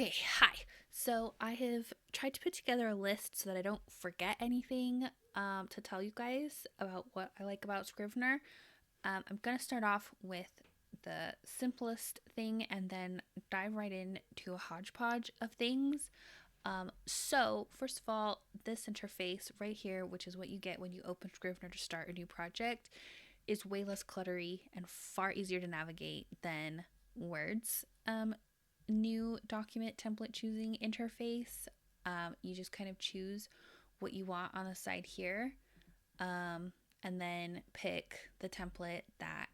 Okay, hi. So I have tried to put together a list so that I don't forget anything to tell you guys about what I like about Scrivener. I'm going to start off with the simplest thing and then dive right into a hodgepodge of things. So, first of all, this interface right here, which is what you get when you open Scrivener to start a new project, is way less cluttery and far easier to navigate than Word's new document template choosing interface. You just kind of choose what you want on the side here, and then pick the template that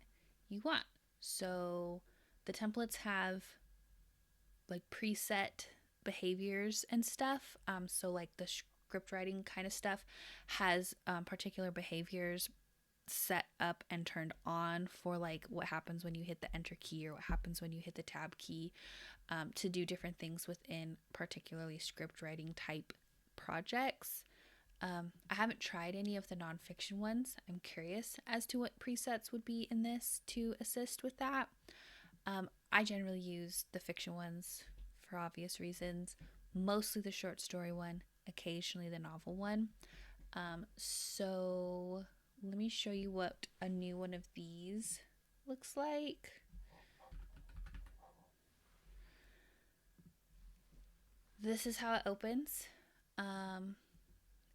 you want. So the templates have like preset behaviors and stuff. So like the script writing kind of stuff has particular behaviors set up and turned on for like what happens when you hit the enter key or what happens when you hit the tab key, to do different things within particularly script writing type projects. I haven't tried any of the nonfiction ones. I'm curious as to what presets would be in this to assist with that. I generally use the fiction ones for obvious reasons, mostly the short story one, occasionally the novel one. So let me show you what a new one of these looks like. This is how it opens. Um,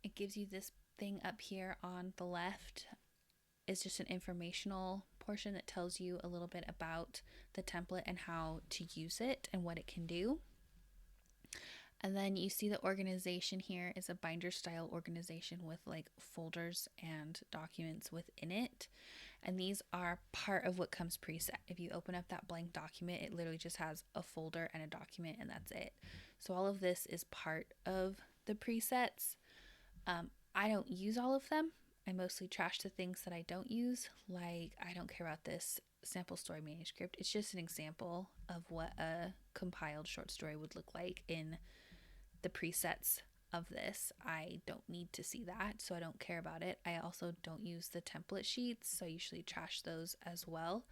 it gives you this thing up here on the left. It's just an informational portion that tells you a little bit about the template and how to use it and what it can do. And then you see the organization here is a binder style organization with like folders and documents within it. And these are part of what comes preset. If you open up that blank document, it literally just has a folder and a document, and that's it. So all of this is part of the presets. I don't use all of them. I mostly trash the things that I don't use. Like, I don't care about this sample story manuscript. It's just an example of what a compiled short story would look like in the presets of this. I don't need to see that, so I don't care about it. I also don't use the template sheets, so I usually trash those as well.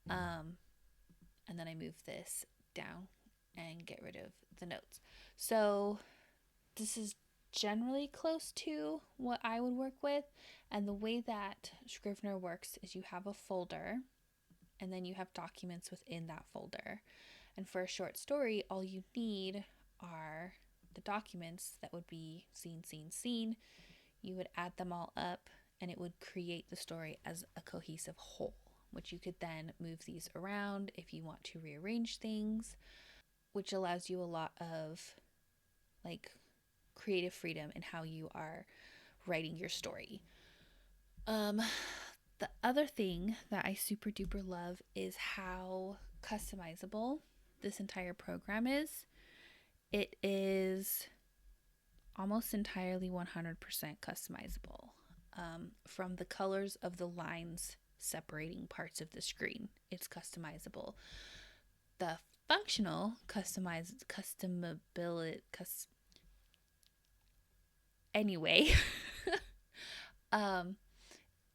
And then I move this down and get rid of the notes. So this is generally close to what I would work with. And the way that Scrivener works is you have a folder and then you have documents within that folder. And for a short story, all you need are the documents that would be scene, scene, scene. You would add them all up and it would create the story as a cohesive whole, which you could then move these around if you want to rearrange things, which allows you a lot of like creative freedom in how you are writing your story. Um, the other thing that I super duper love is how customizable this entire program is. It is almost entirely 100% customizable, from the colors of the lines separating parts of the screen. It's customizable. The functional customability, anyway, um,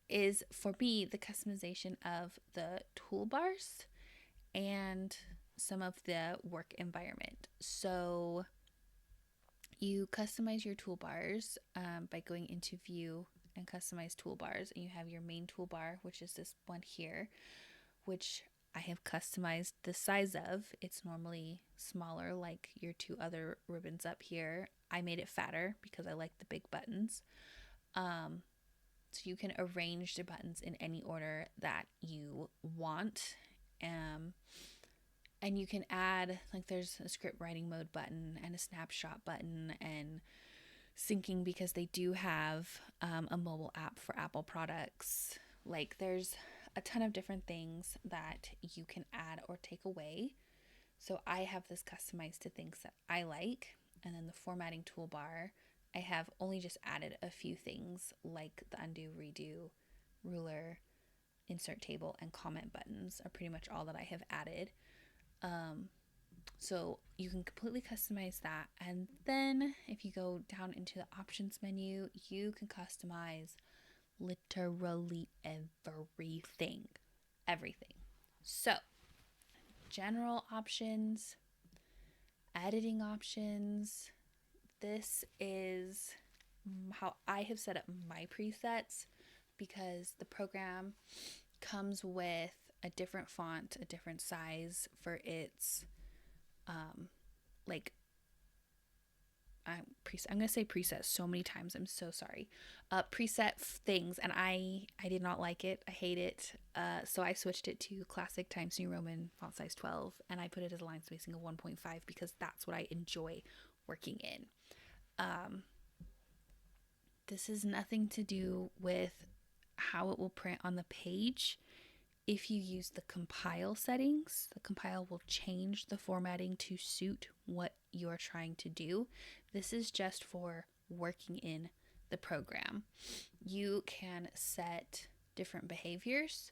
is for me the customization of the toolbars and some of the work environment. So you customize your toolbars by going into view and customize toolbars, and you have your main toolbar, which is this one here, which I have customized the size of. It's normally smaller like your two other ribbons up here. I made it fatter because I like the big buttons. So you can arrange the buttons in any order that you want. And you can add, like, there's a script writing mode button and a snapshot button and syncing because they do have a mobile app for Apple products. Like, there's a ton of different things that you can add or take away. So I have this customized to things that I like. And then the formatting toolbar, I have only just added a few things like the undo, redo, ruler, insert table, and comment buttons are pretty much all that I have added. So you can completely customize that. And then if you go down into the options menu, you can customize literally everything. Everything. So, general options, editing options. This is how I have set up my presets because the program comes with a different font, a different size for its like I'm gonna say preset so many times. I'm so sorry. Preset things, and I did not like it. I hate it. So I switched it to classic Times New Roman font size 12, and I put it as a line spacing of 1.5 because that's what I enjoy working in. This is nothing to do with how it will print on the page. If you use the compile settings, the compile will change the formatting to suit what you're trying to do. This is just for working in the program. You can set different behaviors.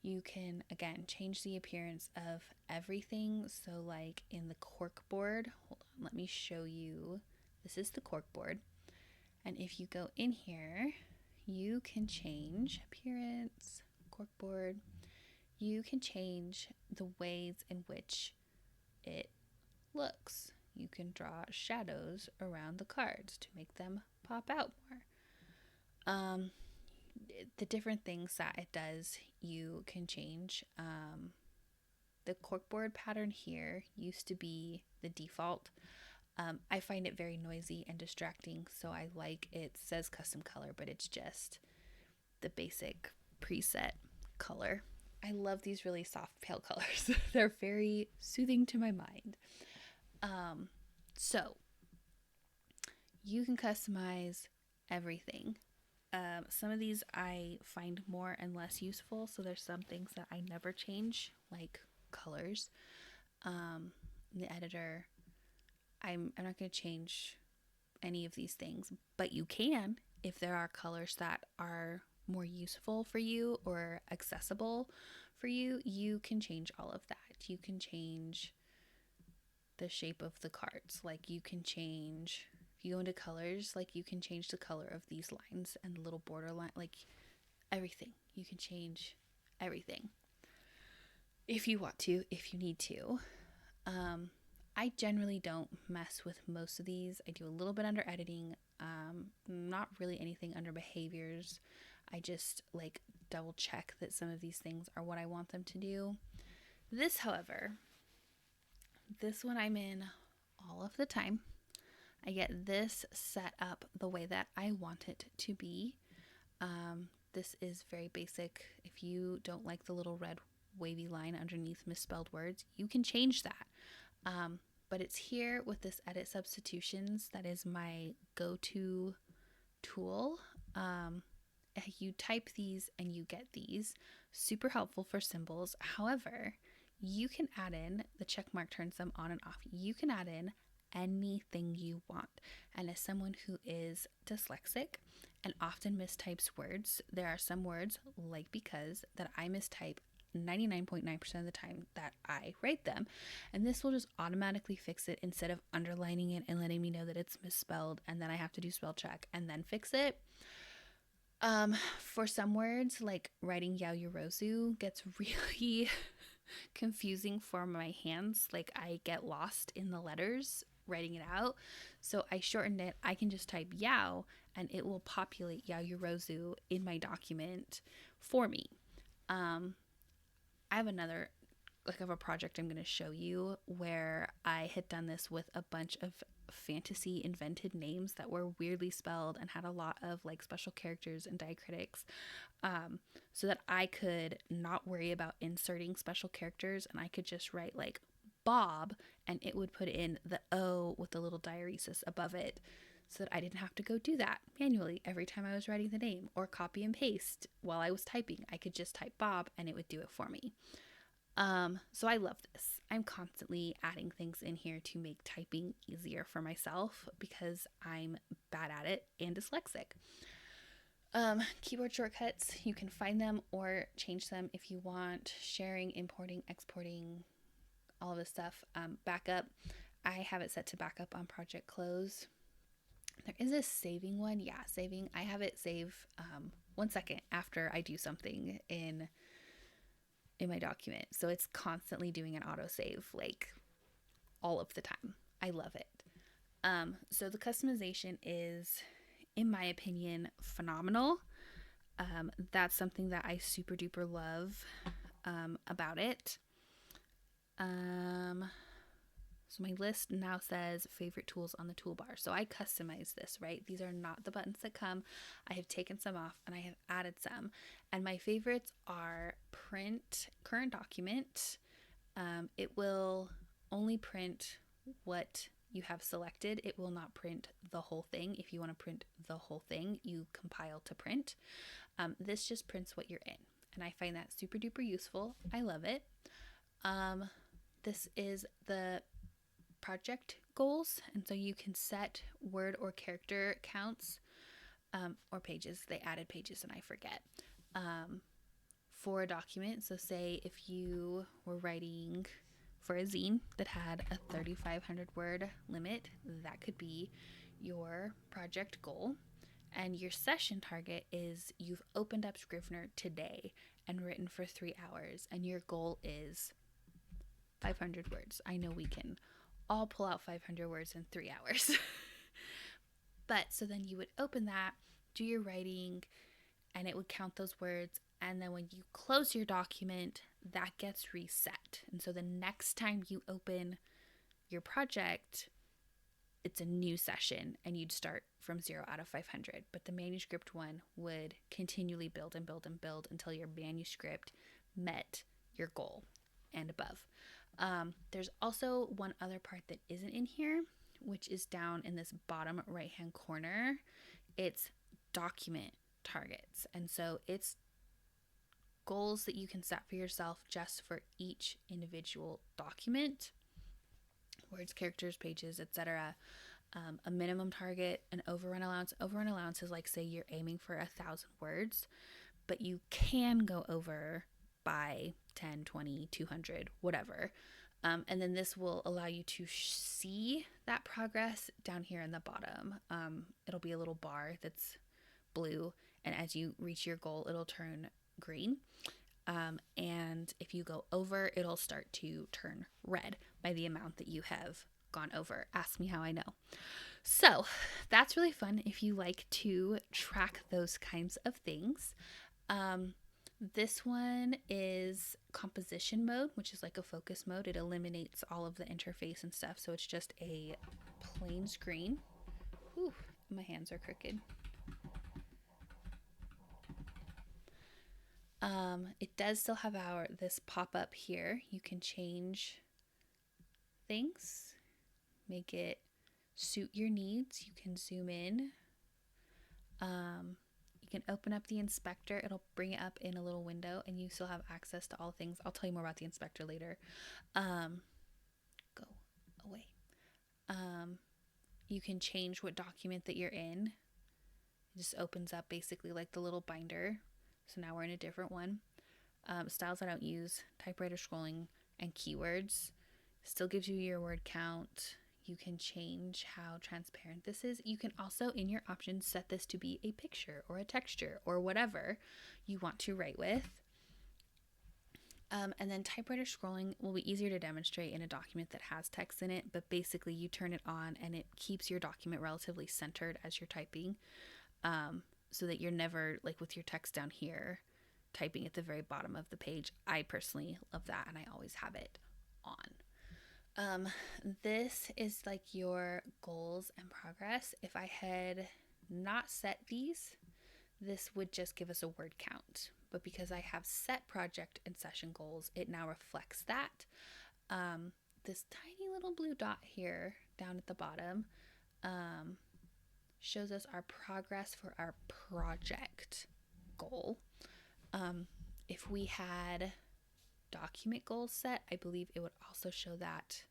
You can, again, change the appearance of everything. So like in the corkboard, hold on, let me show you. This is the corkboard. And if you go in here, you can change appearance, corkboard. You can change the ways in which it looks. You can draw shadows around the cards to make them pop out more. The different things that it does, you can change. The corkboard pattern here used to be the default. I find it very noisy and distracting, so I like it says custom color, but it's just the basic preset color. I love these really soft pale colors. They're very soothing to my mind. So you can customize everything. Some of these I find more and less useful, so there's some things that I never change, like colors. In the editor, I'm not going to change any of these things, but you can if there are colors that are more useful for you or accessible for you. You can change all of that. You can change the shape of the cards. Like you can change, if you go into colors, like you can change the color of these lines and the little border line, like everything. You can change everything if you want to, if you need to. I generally don't mess with most of these. I do a little bit under editing, not really anything under behaviors. I just like double check that some of these things are what I want them to do. This, however, this one I'm in all of the time. I get this set up the way that I want it to be. This is very basic. If you don't like the little red wavy line underneath misspelled words, you can change that. But it's here with this edit substitutions that is my go-to tool. You type these and you get these. Super helpful for symbols. However, you can add in, the check mark turns them on and off. You can add in anything you want. And as someone who is dyslexic and often mistypes words, there are some words like because that I mistype 99.9% of the time that I write them, and this will just automatically fix it instead of underlining it and letting me know that it's misspelled and then I have to do spell check and then fix it. For some words, like writing Yaoyorozu gets really confusing for my hands. Like I get lost in the letters writing it out, so I shortened it. I can just type Yao and it will populate Yaoyorozu in my document for me. I have another, like, of a project I'm going to show you where I had done this with a bunch of fantasy invented names that were weirdly spelled and had a lot of like special characters and diacritics, so that I could not worry about inserting special characters and I could just write like Bob and it would put in the O with the little diaeresis above it, so that I didn't have to go do that manually every time I was writing the name or copy and paste while I was typing. I could just type Bob and it would do it for me. So I love this. I'm constantly adding things in here to make typing easier for myself because I'm bad at it and dyslexic. Keyboard shortcuts, you can find them or change them if you want. Sharing, importing, exporting, all of this stuff. Backup, I have it set to backup on Project Close. There is a saving one. Yeah, saving. I have it save 1 second after I do something in my document. So it's constantly doing an autosave like all of the time. I love it. So the customization is, in my opinion, phenomenal. That's something that I super duper love about it. So my list now says favorite tools on the toolbar. So I customize this, right? These are not the buttons that come. I have taken some off and I have added some. And my favorites are print current document. It will only print what you have selected. It will not print the whole thing. If you want to print the whole thing, you compile to print. This just prints what you're in. And I find that super duper useful. I love it. This is the project goals, and so you can set word or character counts, or pages. They added pages and I forget, for a document. So say if you were writing for a zine that had a 3,500 word limit, that could be your project goal. And your session target is you've opened up Scrivener today and written for 3 hours, and your goal is 500 words. I know we can all pull out 500 words in 3 hours. But so then you would open that, do your writing, and it would count those words. And then when you close your document, that gets reset. And so the next time you open your project, it's a new session and you'd start from 0 out of 500. But the manuscript one would continually build and build and build until your manuscript met your goal and above. There's also one other part that isn't in here, which is down in this bottom right hand corner. It's document targets. And so it's goals that you can set for yourself just for each individual document: words, characters, pages, etc. A minimum target, an overrun allowance. Overrun allowance is like, say you're aiming for 1,000 words, but you can go over by 10, 20, 200, whatever. And then this will allow you to see that progress down here in the bottom. It'll be a little bar that's blue, and as you reach your goal, it'll turn green. And if you go over, it'll start to turn red by the amount that you have gone over. Ask me how I know. So that's really fun if you like to track those kinds of things. This one is composition mode, which is like a focus mode. It eliminates all of the interface and stuff, so it's just a plain screen. Ooh, my hands are crooked. It does still have this pop-up here. You can change things, make it suit your needs. You can zoom in. You can open up the inspector. It'll bring it up in a little window, and you still have access to all things. I'll tell you more about the inspector later. Go away. You can change what document that you're in. It just opens up basically like the little binder. So now we're in a different one. Styles I don't use, typewriter scrolling, and keywords. Still gives you your word count. You can change how transparent this is. You can also, in your options, set this to be a picture or a texture or whatever you want to write with. And then typewriter scrolling will be easier to demonstrate in a document that has text in it, but basically you turn it on and it keeps your document relatively centered as you're typing, so that you're never, like with your text down here, typing at the very bottom of the page. I personally love that, and I always have it on. This is like your goals and progress. If I had not set these, this would just give us a word count. But because I have set project and session goals, it now reflects that. This tiny little blue dot here down at the bottom shows us our progress for our project goal. If we had document goals set, I believe it would also show that.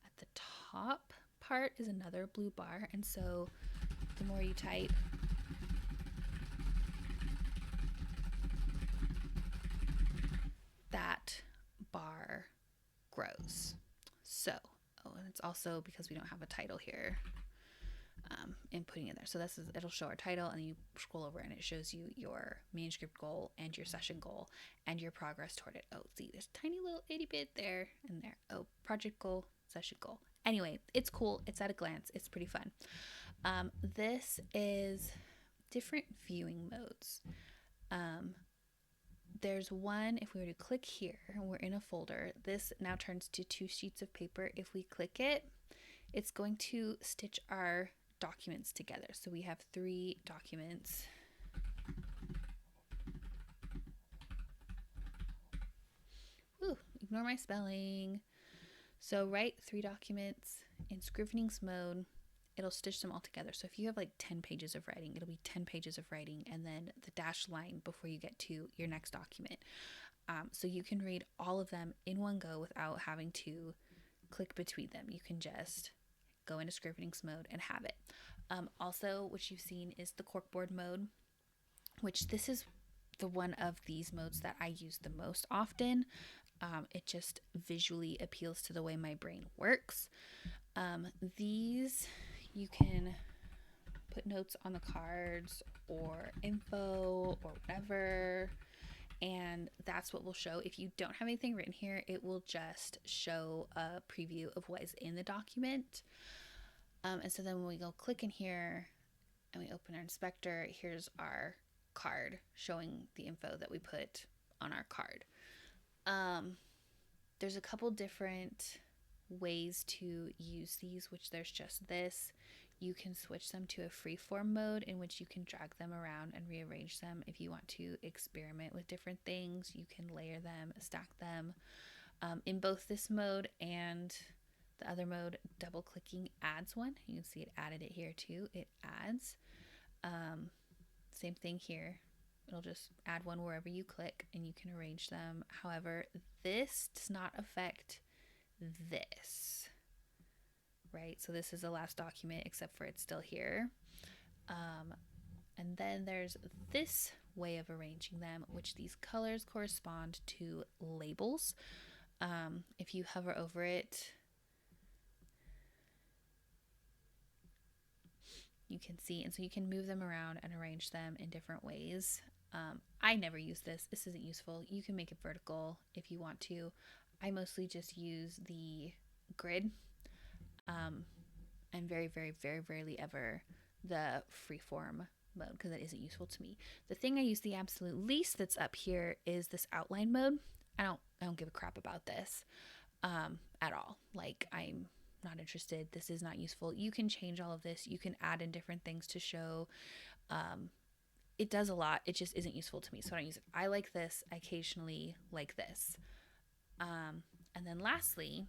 At the top part is another blue bar, and so the more you type, that bar grows. So, and it's also because we don't have a title here, inputting in there. So it'll show our title, and you scroll over and it shows you your manuscript goal and your session goal and your progress toward it. Oh, see, there's a tiny little itty bit there and there. Oh, project goal, session goal, Anyway, it's cool. It's at a glance. It's pretty fun. This is different viewing modes. There's one, if we were to click here, we're in a folder. This now turns to 2 sheets of paper. If we click it, it's going to stitch our documents together. So we have 3 documents. Ooh, ignore my spelling. So write 3 documents in Scrivening's mode. It'll stitch them all together. So if you have like 10 pages of writing, it'll be 10 pages of writing and then the dashed line before you get to your next document. So you can read all of them in one go without having to click between them. You can just go into Scrivening's mode and have it. Also, what you've seen is the corkboard mode, which this is the one of these modes that I use the most often. It just visually appeals to the way my brain works. These, you can put notes on the cards or info or whatever, and that's what will show. If you don't have anything written here, it will just show a preview of what is in the document. And so then when we go click in here and we open our inspector, here's our card showing the info that we put on our card. There's a couple different ways to use these, which there's just this. You can switch them to a freeform mode in which you can drag them around and rearrange them. If you want to experiment with different things, you can layer them, stack them. In both this mode and the other mode, double clicking adds one. You can see it added it here too. It adds. Same thing here. It'll just add one wherever you click and you can arrange them. However, this does not affect this, right? So this is the last document except for it's still here. And then there's this way of arranging them, which these colors correspond to labels. If you hover over it, you can see, and so you can move them around and arrange them in different ways. I never use this. This isn't useful. You can make it vertical if you want to. I mostly just use the grid, and very, very, very rarely ever the freeform mode because that isn't useful to me. The thing I use the absolute least that's up here is this outline mode. I don't give a crap about this at all. Like, I'm not interested. This is not useful. You can change all of this. You can add in different things to show. It does a lot. It just isn't useful to me, so I don't use it. I like this. I occasionally like this. And then lastly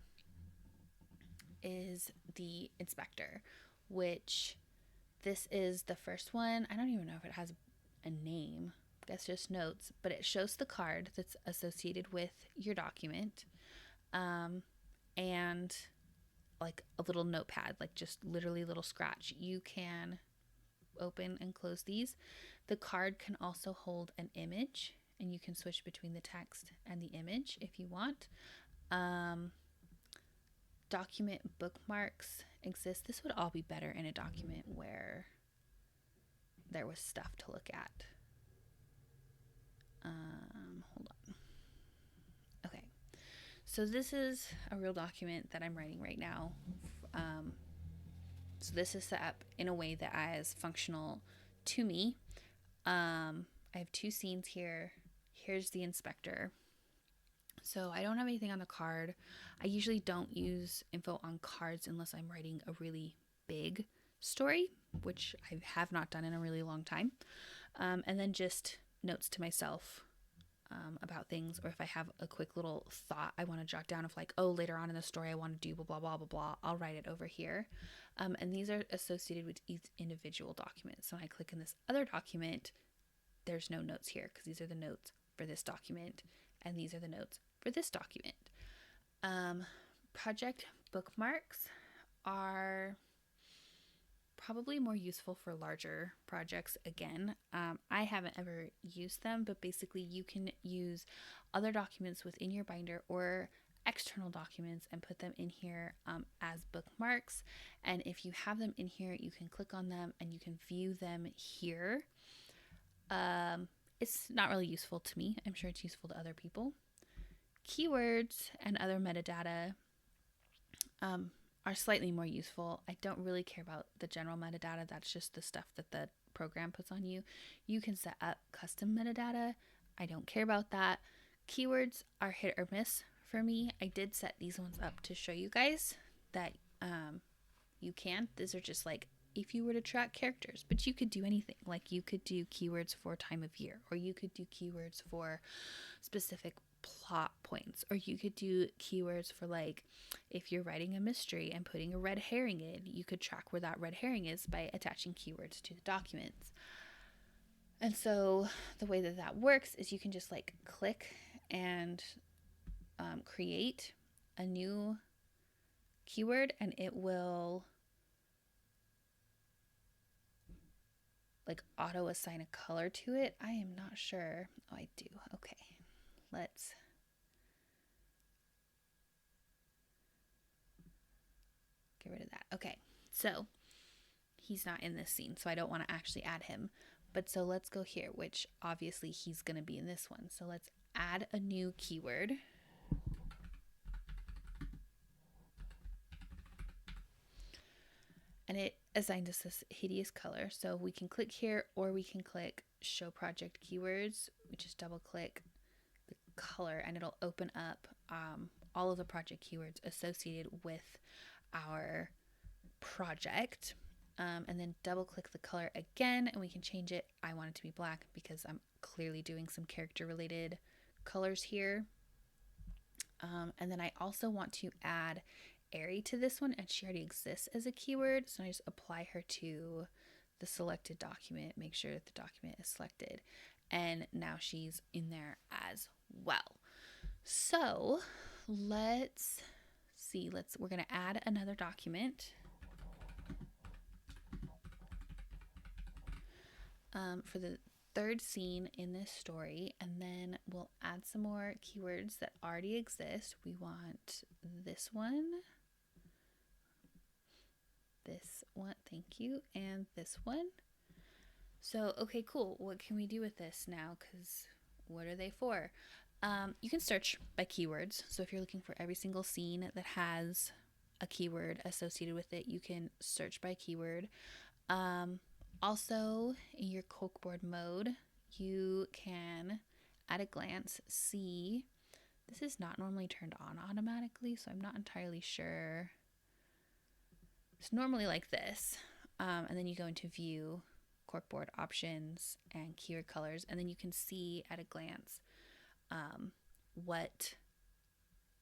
is the inspector, which this is the first one. I don't even know if it has a name. I guess just notes, but it shows the card that's associated with your document, and like a little notepad, like just literally a little scratch. You can open and close these. The card can also hold an image, and you can switch between the text and the image if you want. Document bookmarks exist. This would all be better in a document where there was stuff to look at. Hold on. Okay, so this is a real document that I'm writing right now. So this is set up in a way that is functional to me. I have 2 scenes here. Here's the inspector. So I don't have anything on the card. I usually don't use info on cards unless I'm writing a really big story, which I have not done in a really long time. And then just notes to myself about things, or if I have a quick little thought I want to jot down of like, oh, later on in the story I want to do blah, blah, blah, blah, blah, I'll write it over here. And these are associated with each individual document. So when I click in this other document, there's no notes here because these are the notes for this document and these are the notes for this document. Project bookmarks are probably more useful for larger projects. Again, I haven't ever used them, but basically you can use other documents within your binder or external documents and put them in here as bookmarks. And if you have them in here, you can click on them and you can view them here. It's not really useful to me. I'm sure it's useful to other people. Keywords and other metadata are slightly more useful. I don't really care about the general metadata. That's just the stuff that the program puts on you. You can set up custom metadata. I don't care about that. Keywords are hit or miss for me. I did set these ones up to show you guys that you can. These are just like if you were to track characters, but you could do anything. Like you could do keywords for time of year, or you could do keywords for specific plot points, or you could do keywords for like if you're writing a mystery and putting a red herring in, you could track where that red herring is by attaching keywords to the documents. And so the way that that works is you can just like click and create a new keyword, and it will like auto assign a color to it. I am not sure. Oh, I do. Okay. Let's get rid of that. Okay. So he's not in this scene, so I don't want to actually add him. But so let's go here, which obviously he's going to be in this one. So let's add a new keyword. And it assigns us this hideous color. So we can click here, or we can click show project keywords. We just double click the color and it'll open up all of the project keywords associated with our project. And then double click the color again and we can change it. I want it to be black because I'm clearly doing some character related colors here. And then I also want to add Airy to this one, and she already exists as a keyword, so I just apply her to the selected document, make sure that the document is selected, and now she's in there as well. So let's see, we're going to add another document for the third scene in this story, and then we'll add some more keywords that already exist. We want this one, thank you, and this one. So, okay, cool. What can we do with this now? Because what are they for? You can search by keywords. So if you're looking for every single scene that has a keyword associated with it, you can search by keyword. Also, in your corkboard mode, you can at a glance see, this is not normally turned on automatically, so I'm not entirely sure. It's normally like this, and then you go into view, corkboard options, and keyword colors, and then you can see at a glance what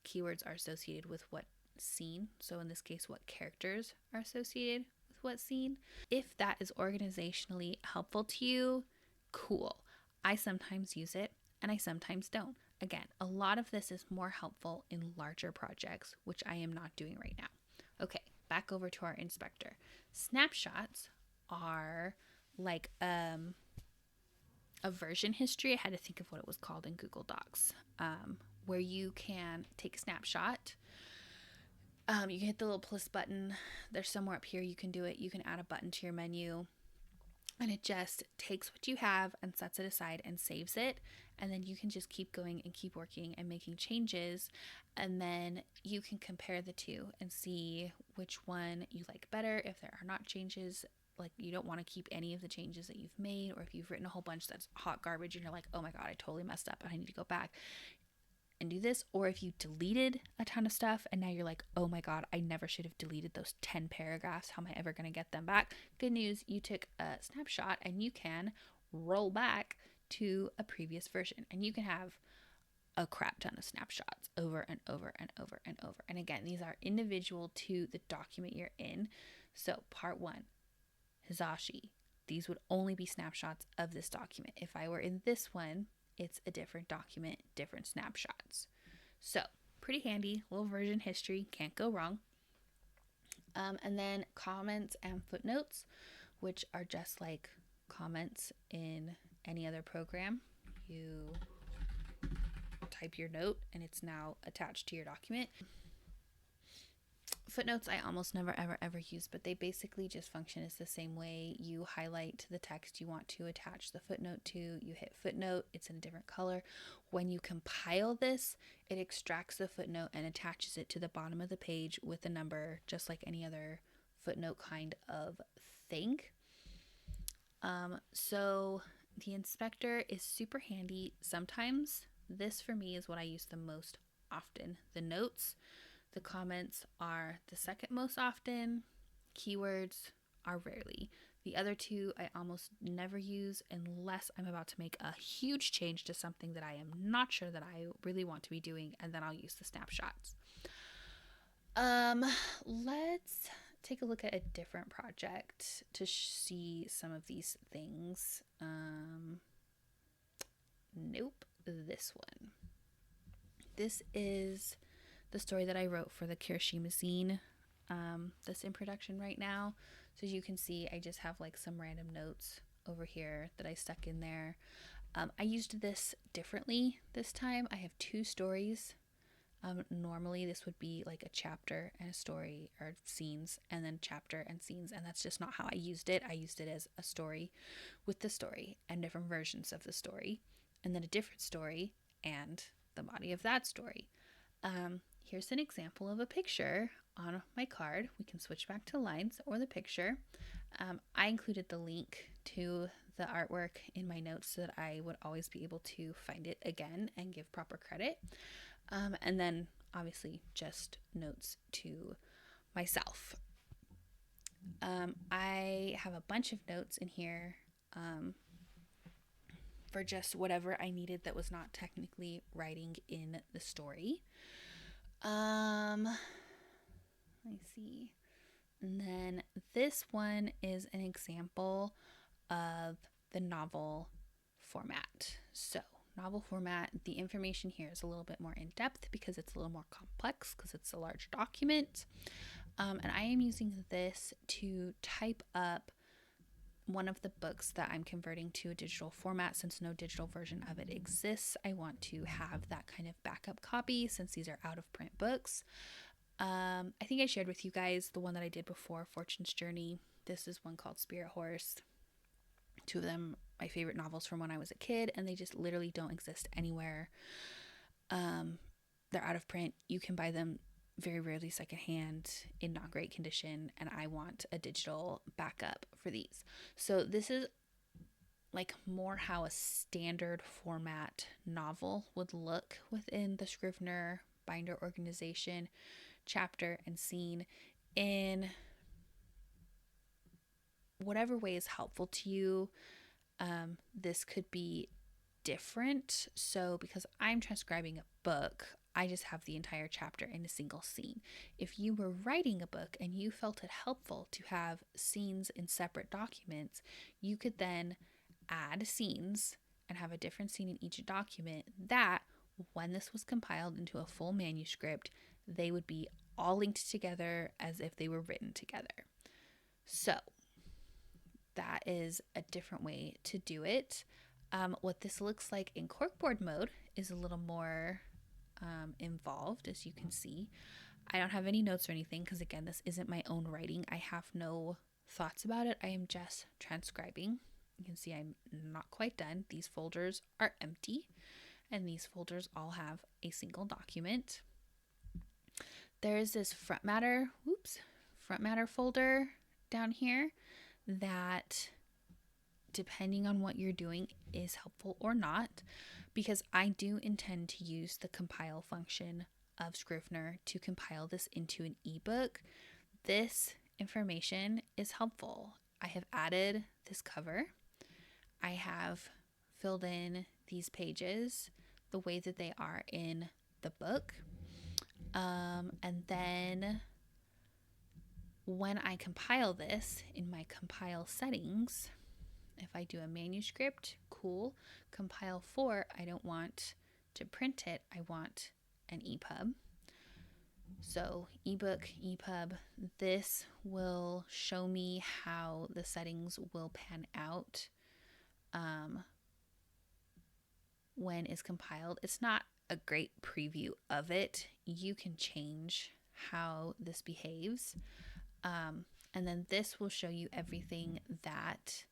keywords are associated with what scene. So in this case, what characters are associated with what scene. If that is organizationally helpful to you, cool. I sometimes use it and I sometimes don't. Again, a lot of this is more helpful in larger projects, which I am not doing right now. Okay, back over to our inspector. Snapshots are like a version history. I had to think of what it was called in Google Docs, where you can take a snapshot. You can hit the little plus button. There's somewhere up here you can do it. You can add a button to your menu, and it just takes what you have and sets it aside and saves it. And then you can just keep going and keep working and making changes. And then you can compare the two and see which one you like better. If there are not changes, like you don't want to keep any of the changes that you've made, or if you've written a whole bunch that's hot garbage and you're like, oh my God, I totally messed up and I need to go back and do this. Or if you deleted a ton of stuff and now you're like, oh my God, I never should have deleted those 10 paragraphs. How am I ever going to get them back? Good news, you took a snapshot and you can roll back to a previous version, and you can have a crap ton of snapshots over and over and over and over. And again, these are individual to the document you're in. So part 1, Hizashi. These would only be snapshots of this document. If I were in this one, it's a different document, different snapshots. So pretty handy, little version history, can't go wrong. And then comments and footnotes, which are just like comments in any other program. You type your note and it's now attached to your document. Footnotes I almost never ever use, but they basically just function as the same way. You highlight the text you want to attach the footnote to, you hit footnote, it's in a different color. When you compile this, it extracts the footnote and attaches it to the bottom of the page with a number, just like any other footnote kind of thing. So the inspector is super handy. Sometimes this for me is what I use the most often. The notes, the comments are the second most often. Keywords are rarely. The other two I almost never use unless I'm about to make a huge change to something that I am not sure that I really want to be doing, and then I'll use the snapshots. Let's take a look at a different project to see some of these things. Nope, this one. This is the story that I wrote for the Kirishima scene that's in production right now. So as you can see, I just have like some random notes over here that I stuck in there. I used this differently this time. I have 2 stories. Normally this would be like a chapter and a story, or scenes and then chapter and scenes, and that's just not how I used it. I used it as a story with the story and different versions of the story, and then a different story and the body of that story. Here's an example of a picture on my card. We can switch back to lines or the picture. I included the link to the artwork in my notes so that I would always be able to find it again and give proper credit. And then obviously just notes to myself. I have a bunch of notes in here for just whatever I needed that was not technically writing in the story. Let me see. And then this one is an example of the novel format. So novel format, the information here is a little bit more in depth because it's a little more complex because it's a large document. And I am using this to type up one of the books that I'm converting to a digital format. Since no digital version of it exists, I want to have that kind of backup copy since these are out of print books. I think I shared with you guys the one that I did before, Fortune's Journey. This is one called Spirit Horse. 2 of them, my favorite novels from when I was a kid, and they just literally don't exist anywhere. They're out of print. You can buy them very rarely secondhand in not great condition, and I want a digital backup for these. So this is like more how a standard format novel would look within the Scrivener binder organization, chapter and scene, in whatever way is helpful to you. This could be different. So because I'm transcribing a book, I just have the entire chapter in a single scene. If you were writing a book and you felt it helpful to have scenes in separate documents, you could then add scenes and have a different scene in each document that, when this was compiled into a full manuscript, they would be all linked together as if they were written together. So that is a different way to do it. What this looks like in corkboard mode is a little more involved, as you can see. I don't have any notes or anything because, again, this isn't my own writing. I have no thoughts about it. I am just transcribing. You can see I'm not quite done. These folders are empty, and these folders all have a single document. There is this front matter folder down here that, depending on what you're doing, is helpful or not, because I do intend to use the compile function of Scrivener to compile this into an ebook. This information is helpful. I have added this cover. I have filled in these pages the way that they are in the book. And then when I compile this in my compile settings, if I do a manuscript, cool. Compile for, I don't want to print it, I want an EPUB. So ebook, EPUB, this will show me how the settings will pan out when it's compiled. It's not a great preview of it. You can change how this behaves. And then this will show you everything that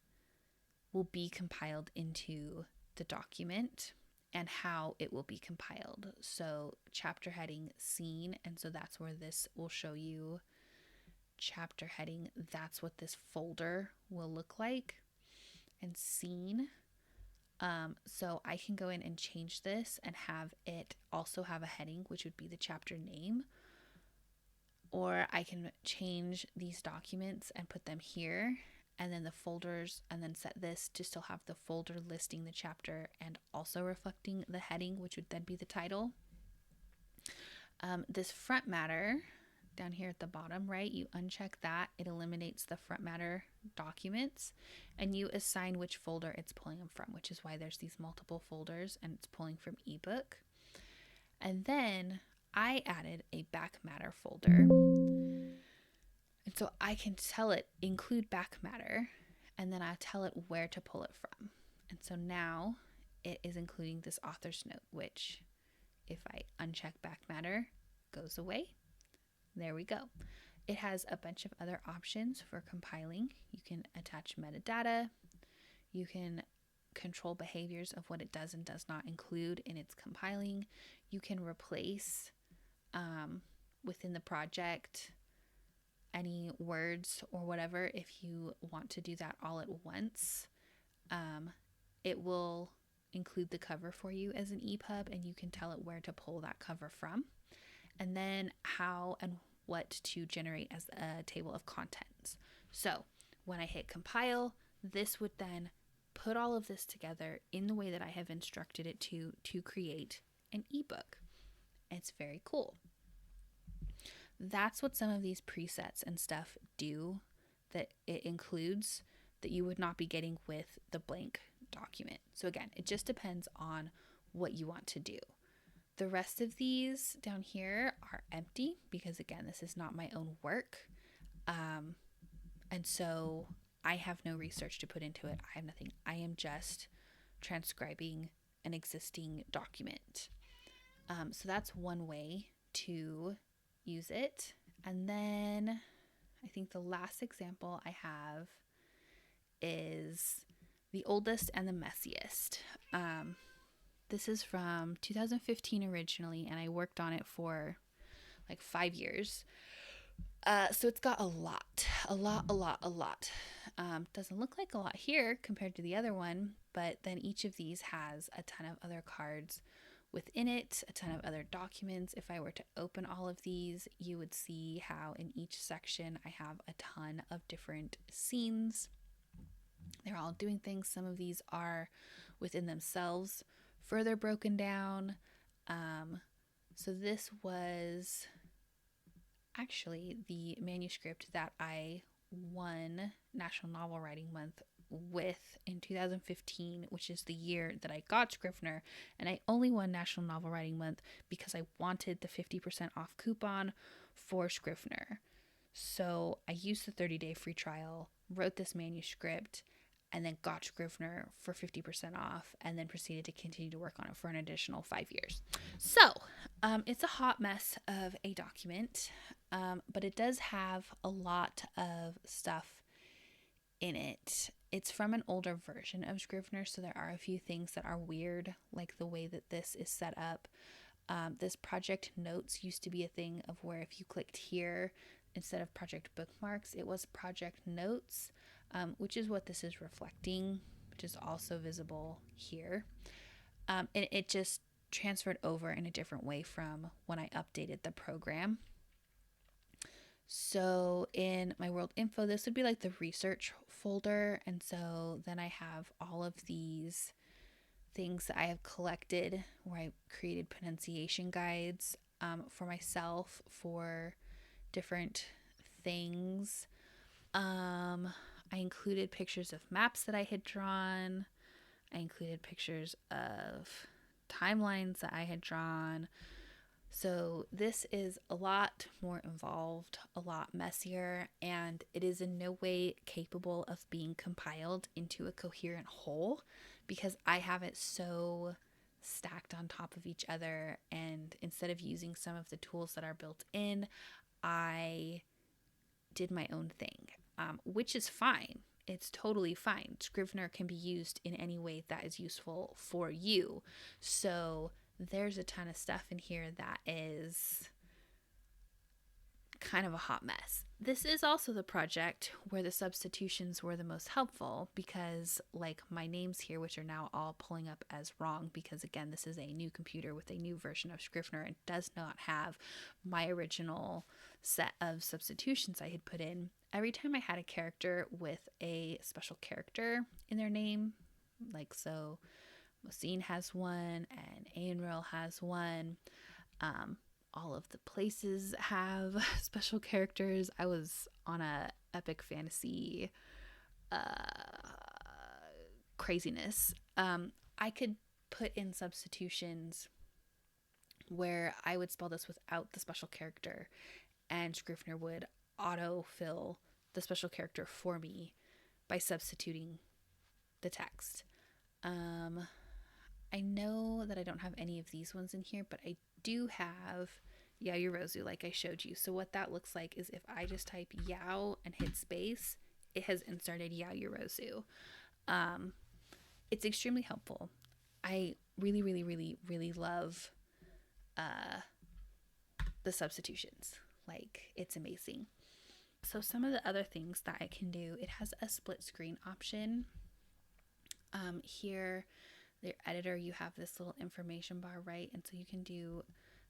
will be compiled into the document and how it will be compiled. So chapter heading scene, and so that's where this will show you chapter heading. That's what this folder will look like. And scene. So I can go in and change this and have it also have a heading, which would be the chapter name. Or I can change these documents and put them here, and then the folders, and then set this to still have the folder listing the chapter and also reflecting the heading, which would then be the title. This front matter down here at the bottom, right? You uncheck that. It eliminates the front matter documents, and you assign which folder it's pulling them from, which is why there's these multiple folders and it's pulling from ebook. And then I added a back matter folder. And so I can tell it include back matter, and then I tell it where to pull it from. And so now it is including this author's note, which if I uncheck back matter, goes away. There we go. It has a bunch of other options for compiling. You can attach metadata. You can control behaviors of what it does and does not include in its compiling. You can replace within the project any words or whatever if you want to do that all at once. It will include the cover for you as an EPUB, and you can tell it where to pull that cover from, and then how and what to generate as a table of contents. So when I hit compile, this would then put all of this together in the way that I have instructed it to create an ebook. It's very cool. That's what some of these presets and stuff do that it includes that you would not be getting with the blank document. So again, it just depends on what you want to do. The rest of these down here are empty because again, this is not my own work. And so I have no research to put into it. I have nothing. I am just transcribing an existing document. So that's one way to use it. And then I think the last example I have is the oldest and the messiest. This is from 2015 originally, and I worked on it for like 5 years. So it's got a lot. Doesn't look like a lot here compared to the other one, but then each of these has a ton of other cards within it, a ton of other documents. If I were to open all of these, you would see how in each section I have a ton of different scenes. They're all doing things. Some of these are within themselves further broken down. So this was actually the manuscript that I won National Novel Writing Month with in 2015, which is the year that I got Scrivener, and I only won National Novel Writing Month because I wanted the 50% off coupon for Scrivener. So I used the 30-day free trial, wrote this manuscript, and then got Scrivener for 50% off, and then proceeded to continue to work on it for an additional 5 years. So it's a hot mess of a document, but it does have a lot of stuff in it. It's from an older version of Scrivener, so there are a few things that are weird, like the way that this is set up. This project notes used to be a thing of where if you clicked here, instead of project bookmarks, it was project notes, which is what this is reflecting, which is also visible here. And it just transferred over in a different way from when I updated the program. So in my world info, this would be like the research folder. And so then I have all of these things that I have collected where I created pronunciation guides for myself for different things. I included pictures of maps that I had drawn. I included pictures of timelines that I had drawn. So this is a lot more involved, a lot messier, and it is in no way capable of being compiled into a coherent whole because I have it so stacked on top of each other, and instead of using some of the tools that are built in, I did my own thing, which is fine. It's totally fine. Scrivener can be used in any way that is useful for you. So there's a ton of stuff in here that is kind of a hot mess. This is also the project where the substitutions were the most helpful, because like my names here, which are now all pulling up as wrong, because again, this is a new computer with a new version of Scrivener and does not have my original set of substitutions I had put in. Every time I had a character with a special character in their name, like so Mosine has one and Aenril has one, all of the places have special characters. I was on a epic fantasy craziness. I could put in substitutions where I would spell this without the special character, and Scrivener would autofill the special character for me by substituting the text. I know that I don't have any of these ones in here, but I do have Yaoyorozu, like I showed you. So what that looks like is if I just type Yao and hit space, it has inserted Yaoyorozu. It's extremely helpful. I really, really, really, really love the substitutions. Like, it's amazing. So some of the other things that I can do, it has a split screen option. Here, the editor, you have this little information bar, right? And so you can do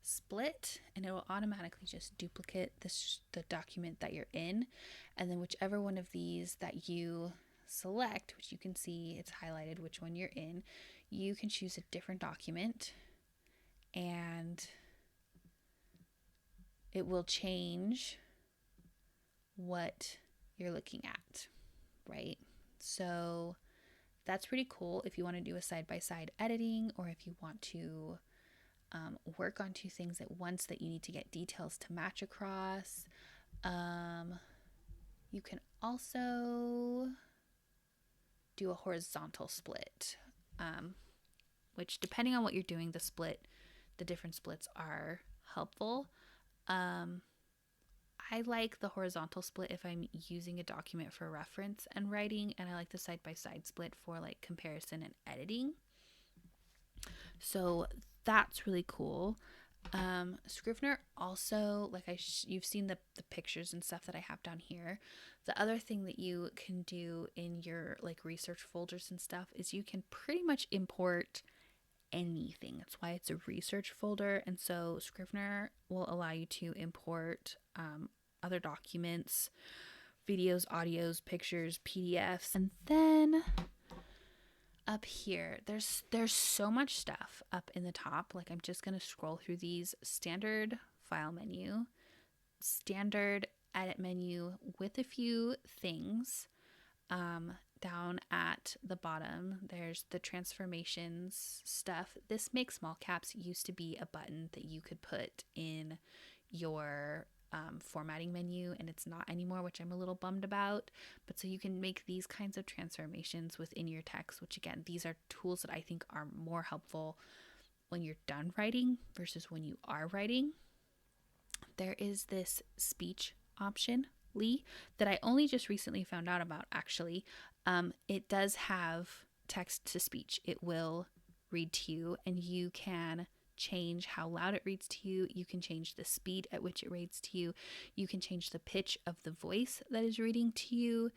split, and it will automatically just duplicate the document that you're in. And then whichever one of these that you select, which you can see it's highlighted which one you're in, you can choose a different document, and it will change what you're looking at, right? So that's pretty cool if you want to do a side-by-side editing, or if you want to work on two things at once that you need to get details to match across. You can also do a horizontal split, which, depending on what you're doing, the different splits are helpful. I like the horizontal split if I'm using a document for reference and writing, and I like the side-by-side split for like comparison and editing. So that's really cool. Scrivener also, like you've seen the pictures and stuff that I have down here. The other thing that you can do in your like research folders and stuff is you can pretty much import anything. That's why it's a research folder. And so Scrivener will allow you to import other documents, videos, audios, pictures, PDFs. And then up here, there's so much stuff up in the top. Like, I'm just going to scroll through these. Standard file menu, standard edit menu with a few things. Down at the bottom, there's the transformations stuff. This Make Small Caps used to be a button that you could put in your formatting menu, and it's not anymore, which I'm a little bummed about. But so you can make these kinds of transformations within your text, which again, these are tools that I think are more helpful when you're done writing versus when you are writing. There is this speech option, Lee, that I only just recently found out about, actually. It does have text to speech. It will read to you, and you can change how loud it reads to you. You can change the speed at which it reads to you. You can change the pitch of the voice that is reading to you.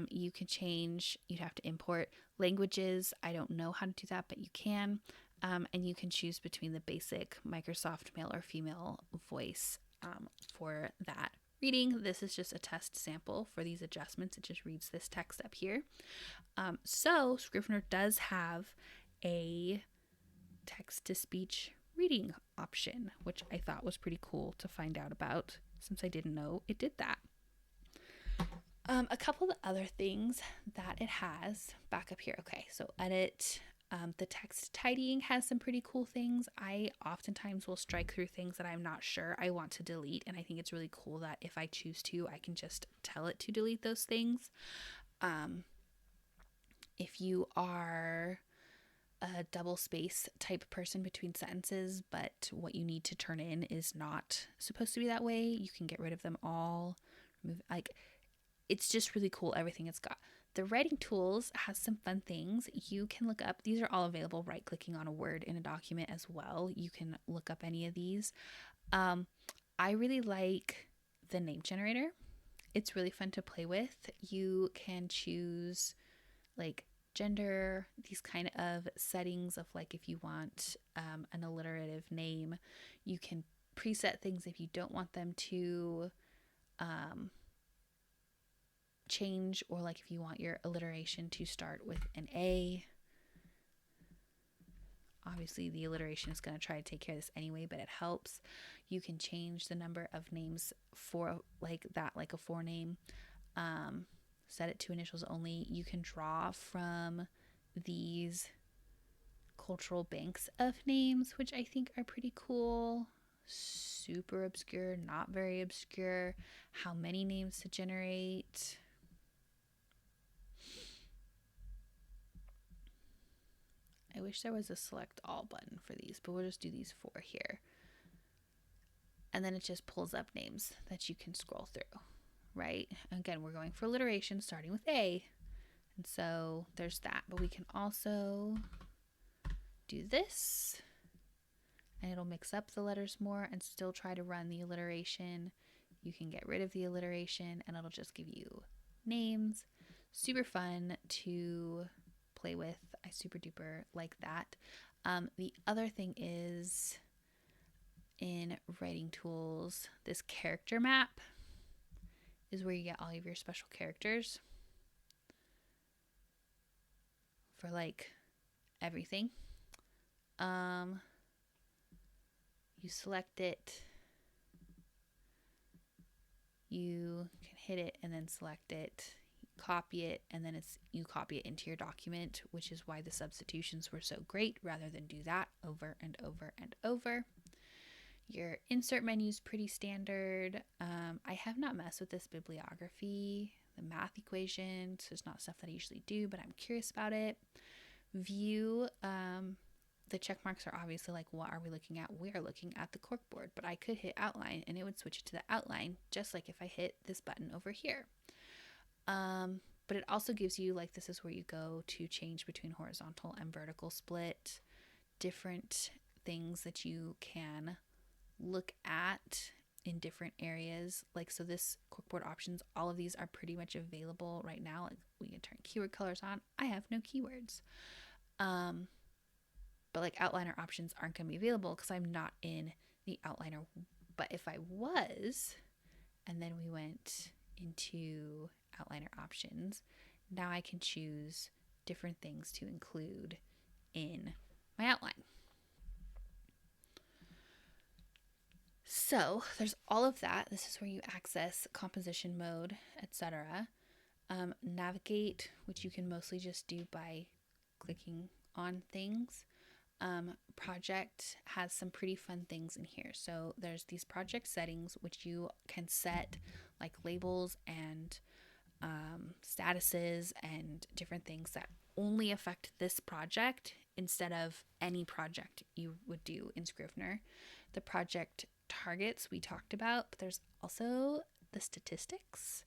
You can change, you'd have to import languages. I don't know how to do that, but you can. And you can choose between the basic Microsoft male or female voice for that reading. This is just a test sample for these adjustments. It just reads this text up here. So Scrivener does have a text-to-speech reading option, which I thought was pretty cool to find out about, since I didn't know it did that. A couple of other things that it has back up here. Okay, so edit. The text tidying has some pretty cool things. I oftentimes will strike through things that I'm not sure I want to delete, and I think it's really cool that if I choose to, I can just tell it to delete those things. If you are a double space type person between sentences, but what you need to turn in is not supposed to be that way. You can get rid of them all. Remove, like, it's just really cool, everything it's got. The writing tools has some fun things. You can look up, these are all available right clicking on a word in a document as well. You can look up any of these. I really like the name generator. It's really fun to play with. You can choose like gender, these kind of settings of like if you want an alliterative name. You can preset things if you don't want them to change, or like if you want your alliteration to start with an A. Obviously the alliteration is going to try to take care of this anyway, but it helps. You can change the number of names for like that, like a forename. Set it to initials only. You can draw from these cultural banks of names, which I think are pretty cool. Super obscure, not very obscure. How many names to generate. I wish there was a select all button for these, but we'll just do these 4 here. And then it just pulls up names that you can scroll through, right? Again, we're going for alliteration starting with A. And so there's that, but we can also do this and it'll mix up the letters more and still try to run the alliteration. You can get rid of the alliteration and it'll just give you names. Super fun to play with. I super duper like that. The other thing is in writing tools, this character map is where you get all of your special characters for like everything. You select it, you can hit it and then select it, copy it, and then you copy it into your document, which is why the substitutions were so great rather than do that over and over and over. Your insert menu is pretty standard. I have not messed with this bibliography, the math equations. It's not stuff that I usually do, but I'm curious about it. View, the check marks are obviously like, what are we looking at? We are looking at the corkboard, but I could hit outline and it would switch it to the outline, just like if I hit this button over here. But it also gives you, like, this is where you go to change between horizontal and vertical split, different things that you can look at in different areas. Like, so this corkboard options, all of these are pretty much available right now. Like, we can turn keyword colors on. I have no keywords. But like outliner options aren't going to be available because I'm not in the outliner. But if I was, and then we went into outliner options, now I can choose different things to include in my outline. So there's all of that. This is where you access composition mode, etc. Navigate, which you can mostly just do by clicking on things. Project has some pretty fun things in here. So there's these project settings, which you can set like labels and statuses and different things that only affect this project instead of any project you would do in Scrivener. The project targets we talked about, but there's also the statistics,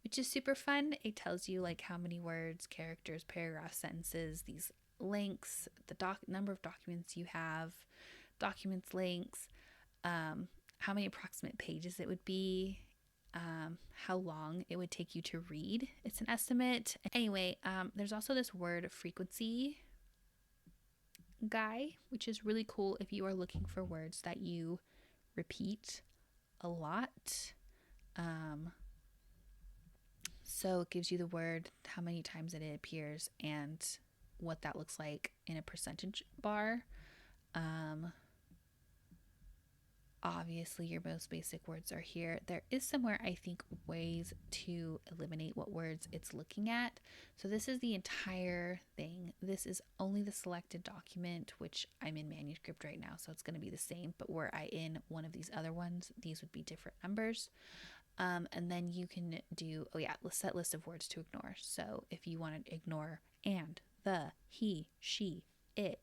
which is super fun. It tells you like how many words, characters, paragraphs, sentences, these links, the number of documents you have, documents links, how many approximate pages it would be, how long it would take you to read. It's an estimate. Anyway, there's also this word frequency guy, which is really cool if you are looking for words that you repeat a lot. So it gives you the word, how many times it appears, and what that looks like in a percentage bar. Obviously your most basic words are here. There is somewhere, I think, ways to eliminate what words it's looking at. So this is the entire thing. This is only the selected document, which I'm in manuscript right now, so it's going to be the same, but were I in one of these other ones, these would be different numbers. And then you can do, set list of words to ignore. So if you want to ignore and, the, he, she, it.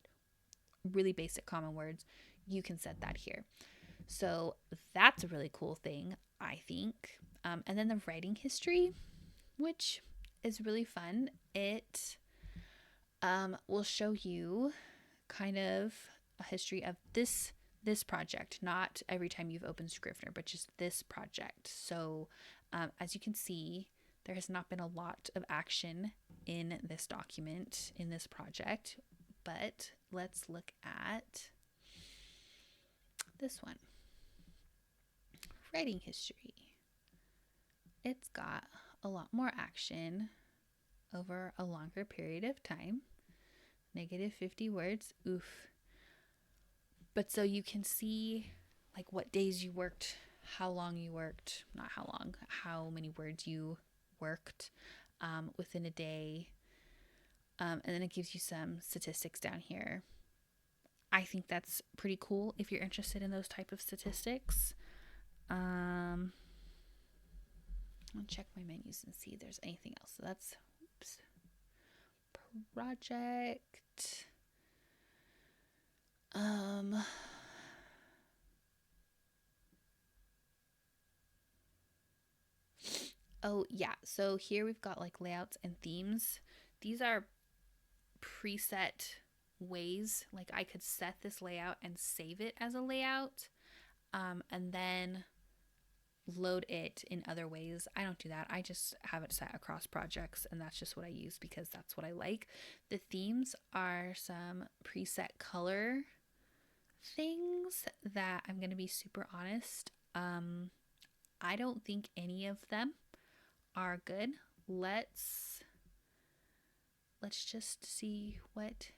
Really basic common words, you can set that here. So that's a really cool thing, I think. And then the writing history, which is really fun. It will show you kind of a history of this project, not every time you've opened Scrivener, but just this project. So as you can see, there has not been a lot of action in this document, in this project, but let's look at this one. Writing history. It's got a lot more action over a longer period of time. Negative 50 words. Oof. But so you can see like what days you worked, how long you worked, not how long, how many words you worked within a day. And then it gives you some statistics down here. I think that's pretty cool if you're interested in those type of statistics. I'll check my menus and see if there's anything else. So that's project. Oh yeah, so here we've got like layouts and themes. These are preset ways. Like I could set this layout and save it as a layout, and then load it in other ways. I don't do that. I just have it set across projects, and that's just what I use because that's what I like. The themes are some preset color things that I'm going to be super honest. I don't think any of them are good. Let's just see what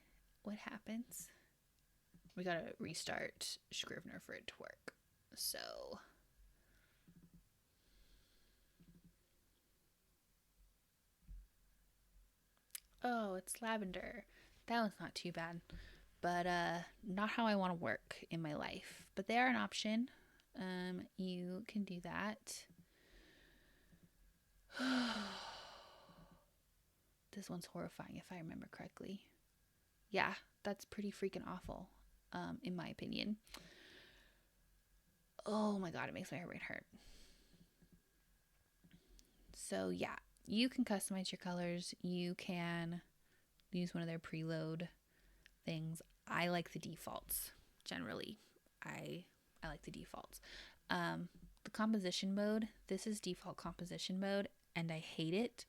happens. We got to restart Scrivener for it to work. So oh, it's lavender. That one's not too bad, but not how I want to work in my life. But they are an option. You can do that. This one's horrifying if I remember correctly. Yeah, that's pretty freaking awful, in my opinion. Oh my god, it makes my brain hurt. So yeah, you can customize your colors. You can use one of their preload things. I like the defaults generally. I like the defaults. The composition mode, this is default composition mode, and I hate it.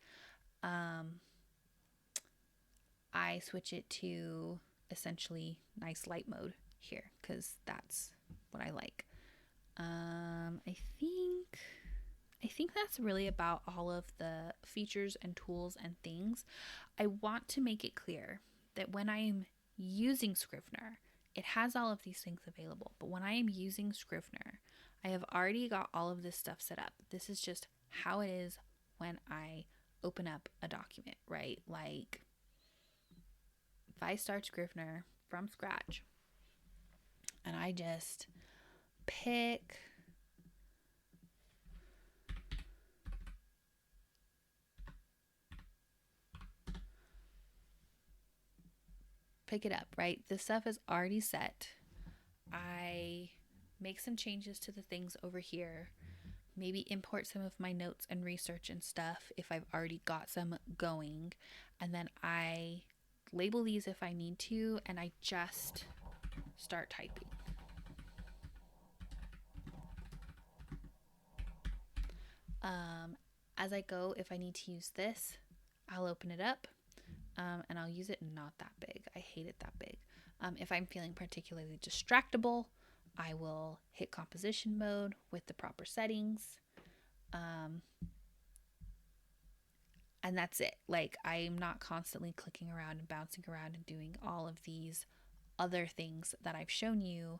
I switch it to essentially nice light mode here because that's what I like. I think that's really about all of the features and tools and things. I want to make it clear that when I am using Scrivener, it has all of these things available. But when I am using Scrivener, I have already got all of this stuff set up. This is just how it is when I open up a document, right? Like if I start Scrivener from scratch and I just pick it up, right? This stuff is already set. I make some changes to the things over here, maybe import some of my notes and research and stuff if I've already got some going, and then I label these if I need to, and I just start typing. As I go, if I need to use this, I'll open it up, and I'll use it not that big. I hate it that big. If I'm feeling particularly distractible, I will hit composition mode with the proper settings. And that's it. Like, I'm not constantly clicking around and bouncing around and doing all of these other things that I've shown you,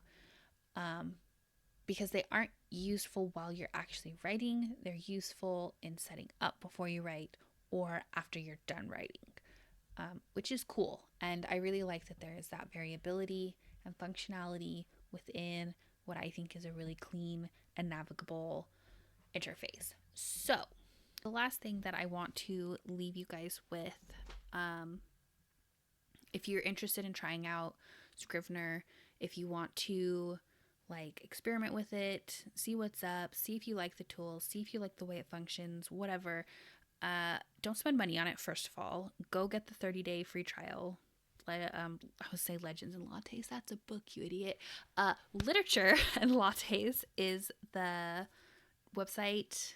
because they aren't useful while you're actually writing. They're useful in setting up before you write or after you're done writing, which is cool. And I really like that there is that variability and functionality within what I think is a really clean and navigable interface. So the last thing that I want to leave you guys with if you're interested in trying out Scrivener, if you want to like experiment with it, see what's up, see if you like the tools, see if you like the way it functions, whatever, don't spend money on it. First of all, go get the 30-day free trial. I would say Legends and Lattes. That's a book, you idiot. Literature and Lattes is the website,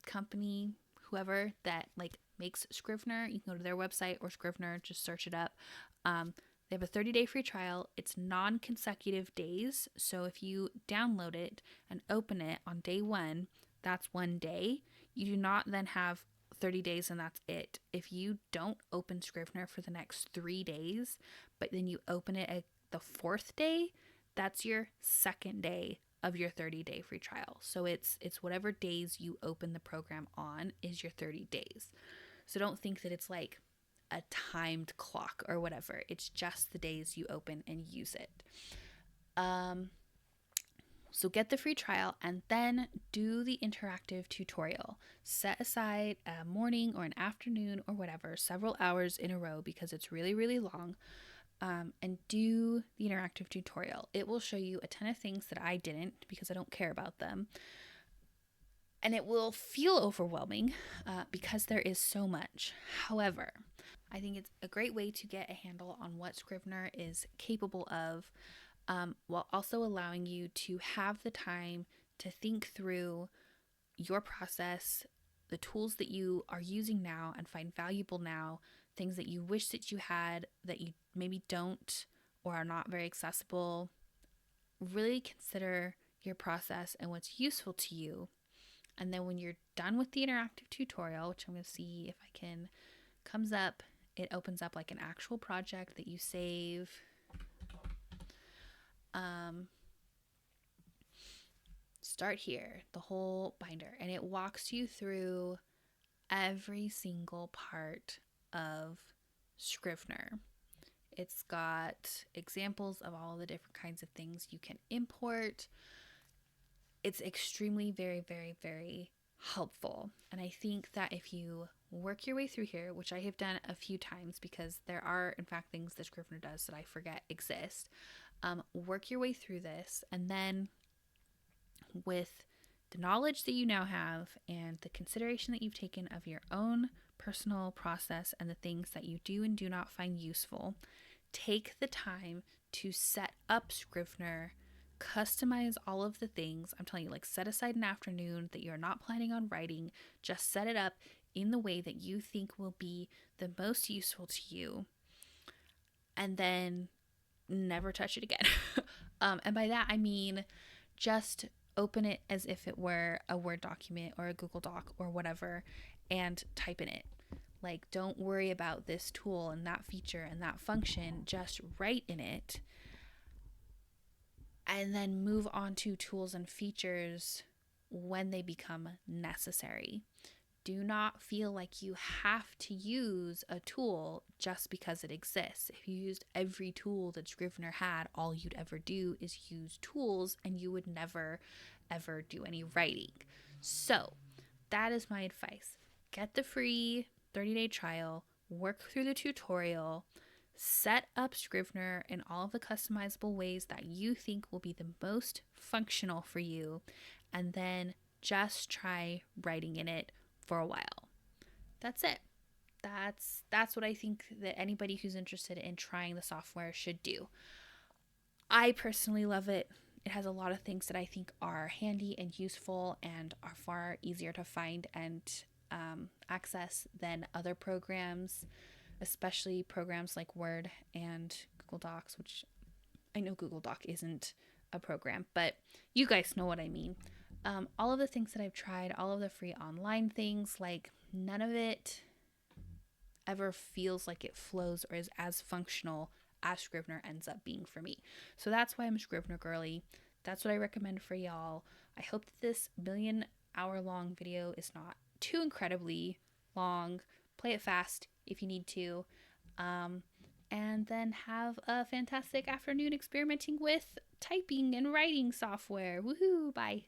company, whoever that like makes Scrivener. You can go to their website or Scrivener, just search it up. They have a 30-day free trial. It's non-consecutive days. So if you download it and open it on day 1, that's 1 day. You do not then have 30 days and that's it. If you don't open Scrivener for the next 3 days, but then you open it at the 4th day, that's your 2nd day of your 30-day free trial. So it's whatever days you open the program on is your 30 days. So don't think that it's like a timed clock or whatever. It's just the days you open and use it. So get the free trial and then do the interactive tutorial. Set aside a morning or an afternoon or whatever, several hours in a row because it's really, really long, and do the interactive tutorial. It will show you a ton of things that I didn't because I don't care about them. And it will feel overwhelming because there is so much. However, I think it's a great way to get a handle on what Scrivener is capable of, while also allowing you to have the time to think through your process, the tools that you are using now and find valuable now, things that you wish that you had that you maybe don't or are not very accessible. Really consider your process and what's useful to you. And then when you're done with the interactive tutorial, which I'm going to see if I can, comes up, it opens up like an actual project that you save. Start here, the whole binder, and it walks you through every single part of Scrivener. It's got examples of all the different kinds of things you can import. It's extremely, very, very, very helpful. And I think that if you work your way through here, which I have done a few times because there are, in fact, things that Scrivener does that I forget exist, work your way through this, and then with the knowledge that you now have and the consideration that you've taken of your own personal process and the things that you do and do not find useful, take the time to set up Scrivener, customize all of the things. I'm telling you, like, set aside an afternoon that you're not planning on writing. Just set it up in the way that you think will be the most useful to you, and then never touch it again. And by that, I mean just open it as if it were a Word document or a Google Doc or whatever and type in it. Like, don't worry about this tool and that feature and that function. Just write in it and then move on to tools and features when they become necessary. Do not feel like you have to use a tool just because it exists. If you used every tool that Scrivener had, all you'd ever do is use tools and you would never, ever do any writing. So that is my advice. Get the free 30-day trial, work through the tutorial, set up Scrivener in all of the customizable ways that you think will be the most functional for you, and then just try writing in it for a while. That's it. That's what I think that anybody who's interested in trying the software should do. I personally love it. It has a lot of things that I think are handy and useful and are far easier to find and access than other programs, especially programs like Word and Google Docs, which I know Google Doc isn't a program, but you guys know what I mean. All of the things that I've tried, all of the free online things, like, none of it ever feels like it flows or is as functional as Scrivener ends up being for me. So that's why I'm a Scrivener girly. That's what I recommend for y'all. I hope that this 1,000,000-hour-long video is not too incredibly long. Play it fast if you need to. And then have a fantastic afternoon experimenting with typing and writing software. Woohoo! Bye.